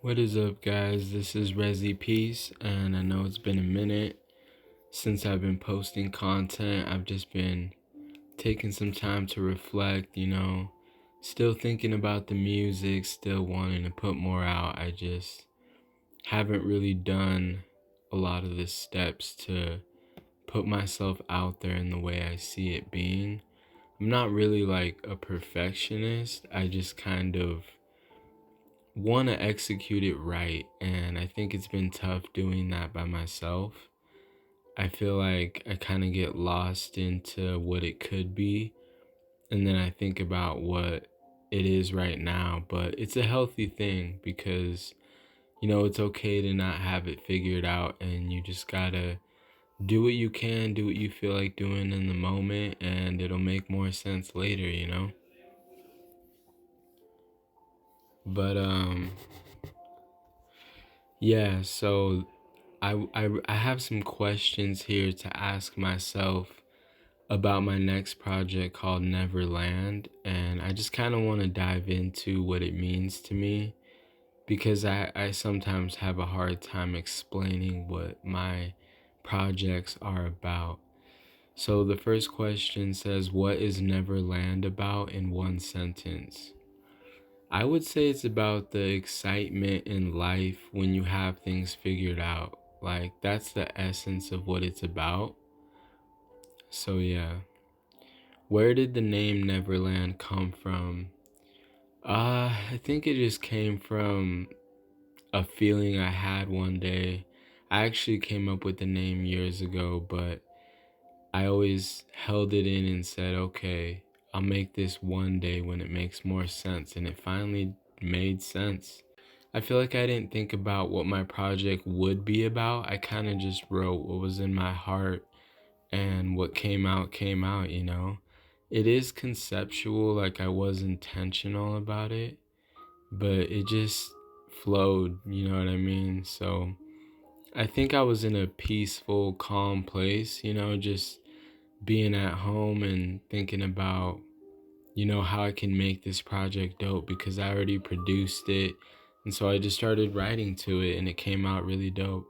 What is up, guys? This is Resi Peace, and I know it's been a minute since I've been posting content. I've just been taking some time to reflect, still thinking about the music, still wanting to put more out. I just haven't really done a lot of the steps to put myself out there in the way I see it being. I'm not really like a perfectionist, I just kind of want to execute it right, and I think it's been tough doing that by myself. I feel like I kind of get lost into what it could be, and then I think about what it is right now. But it's a healthy thing because it's okay to not have it figured out, and you just gotta do what you can, do what you feel like doing in the moment, and it'll make more sense later. But yeah, so I have some questions here to ask myself about my next project called Neverland, and I just kind of want to dive into what it means to me because I sometimes have a hard time explaining what my projects are about. So the first question says, what is Neverland about in one sentence? I would say it's about the excitement in life when you have things figured out. Like, that's the essence of what it's about. So, yeah. Where did the name Neverland come from? I think it just came from a feeling I had one day. I actually came up with the name years ago, but I always held it in and said, okay, I'll make this one day when it makes more sense. And it finally made sense. I feel like I didn't think about what my project would be about. I kind of just wrote what was in my heart, and what came out. It is conceptual, like I was intentional about it, but it just flowed, you know what I mean? So I think I was in a peaceful, calm place, just being at home and thinking about how I can make this project dope because I already produced it. And so I just started writing to it and it came out really dope.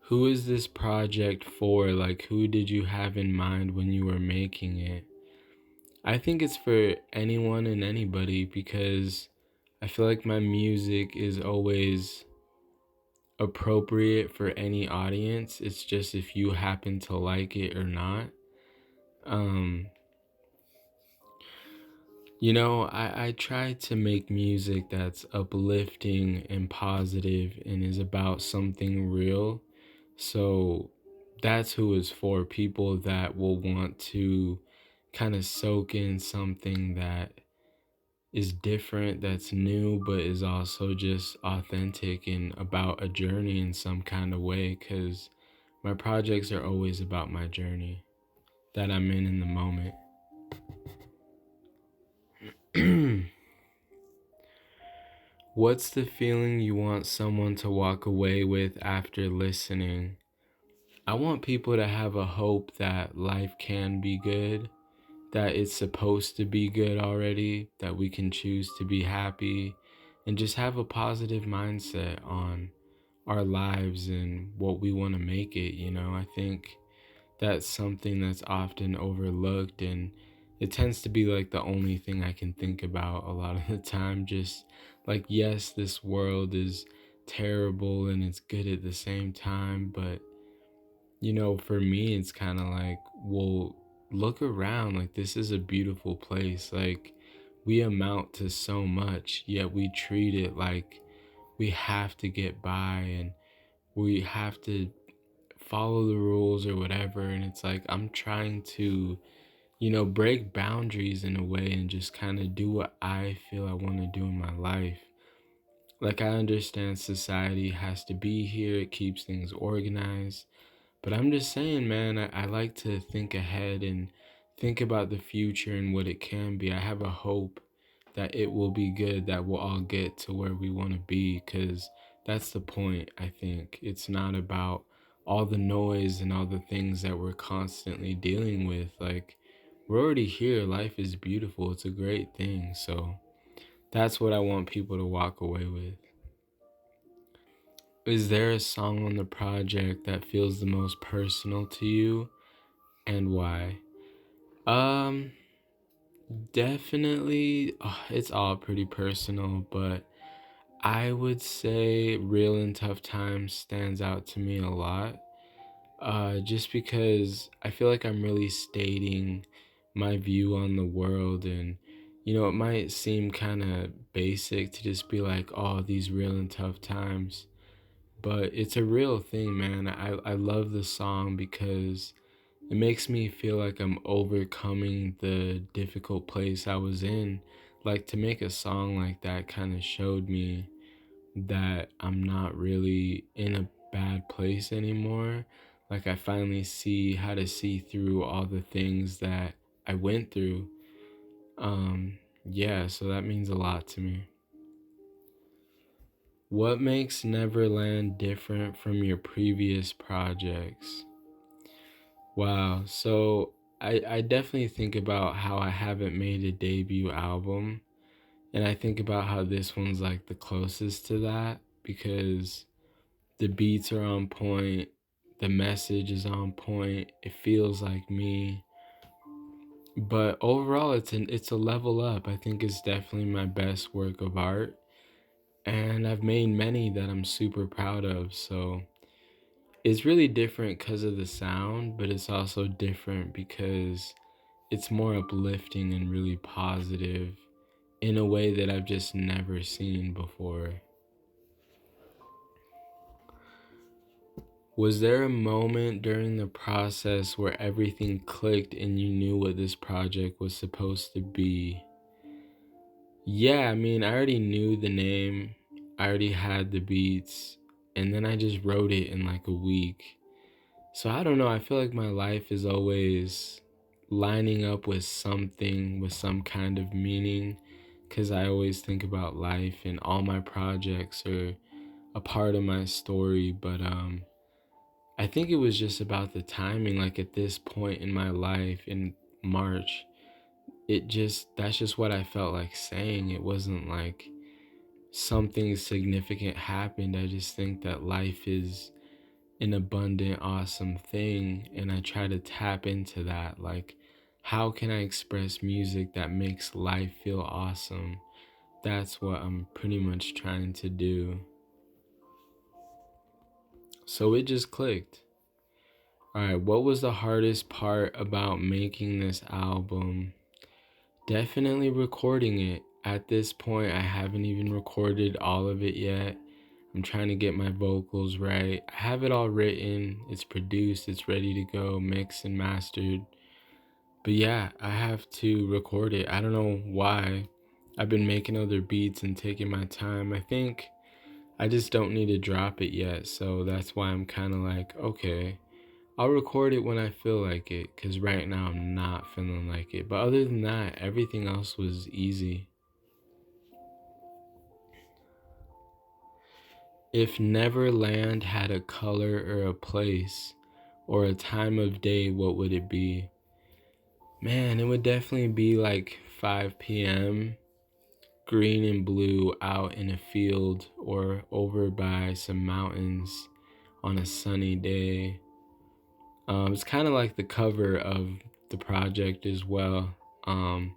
Who is this project for? Like, who did you have in mind when you were making it? I think it's for anyone and anybody because I feel like my music is always appropriate for any audience. It's just if you happen to like it or not. Um, I try to make music that's uplifting and positive and is about something real. So that's who it's for, people that will want to kind of soak in something that is different, that's new, but is also just authentic and about a journey in some kind of way. Because my projects are always about my journey that I'm in the moment. What's the feeling you want someone to walk away with after listening? I want people to have a hope that life can be good, that it's supposed to be good already, that we can choose to be happy, and just have a positive mindset on our lives and what we want to make it. I think that's something that's often overlooked, and it tends to be like the only thing I can think about a lot of the time. Just like, yes, this world is terrible and it's good at the same time, but for me, it's kind of like, well, look around. Like, this is a beautiful place. Like, we amount to so much, yet we treat it like we have to get by and we have to follow the rules or whatever. And it's like, I'm trying to, break boundaries in a way and just kind of do what I feel I want to do in my life. Like, I understand society has to be here, it keeps things organized. But I'm just saying, man, I like to think ahead and think about the future and what it can be. I have a hope that it will be good, that we'll all get to where we want to be, because that's the point, I think. It's not about all the noise and all the things that we're constantly dealing with. Like, we're already here. Life is beautiful. It's a great thing. So That's what I want people to walk away with. Is there a song on the project that feels the most personal to you, and why? Um, Definitely, it's all pretty personal, but I would say Real and Tough Times stands out to me a lot. Just because I feel like I'm really stating my view on the world, and it might seem kind of basic to just be like, oh, these real and tough times, but it's a real thing, man. I love the song because it makes me feel like I'm overcoming the difficult place I was in. Like, to make a song like that kind of showed me that I'm not really in a bad place anymore. Like, I finally see how to see through all the things that I went through. Yeah, so that means a lot to me. What makes Neverland different from your previous projects? Wow, so I definitely think about how I haven't made a debut album, and I think about how this one's like the closest to that because the beats are on point, the message is on point, it feels like me. But overall it's a level up. I think it's definitely my best work of art, and I've made many that I'm super proud of. So it's really different because of the sound, but it's also different because it's more uplifting and really positive in a way that I've just never seen before. Was there a moment during the process where everything clicked and you knew what this project was supposed to be? Yeah, I mean, I already knew the name, I already had the beats, and then I just wrote it in like a week. So I don't know, I feel like my life is always lining up with something, with some kind of meaning, because I always think about life and all my projects are a part of my story. But I think it was just about the timing. Like, at this point in my life in March, that's just what I felt like saying. It wasn't like something significant happened. I just think that life is an abundant, awesome thing, and I try to tap into that. Like, how can I express music that makes life feel awesome? That's what I'm pretty much trying to do. So it just clicked. All right, what was the hardest part about making this album? Definitely recording it. At this point, I haven't even recorded all of it yet. I'm trying to get my vocals right. I have it all written, it's produced, it's ready to go, mixed and mastered. But yeah, I have to record it. I don't know why. I've been making other beats and taking my time. I think I just don't need to drop it yet. So that's why I'm kind of like, okay, I'll record it when I feel like it, because right now I'm not feeling like it. But other than that, everything else was easy. If Neverland had a color or a place or a time of day, what would it be? Man, it would definitely be like 5 p.m., green and blue out in a field or over by some mountains on a sunny day. It's kind of like the cover of the project as well. Um,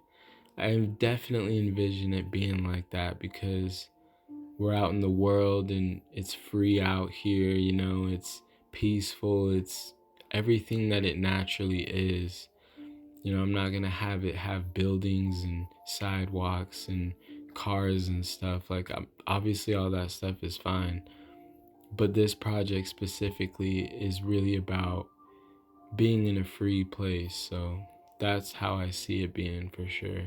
I definitely envision it being like that because we're out in the world and it's free out here, it's peaceful, it's everything that it naturally is. I'm not gonna have it have buildings and sidewalks and cars and stuff. Like, obviously, all that stuff is fine. But this project specifically is really about being in a free place. So that's how I see it being for sure.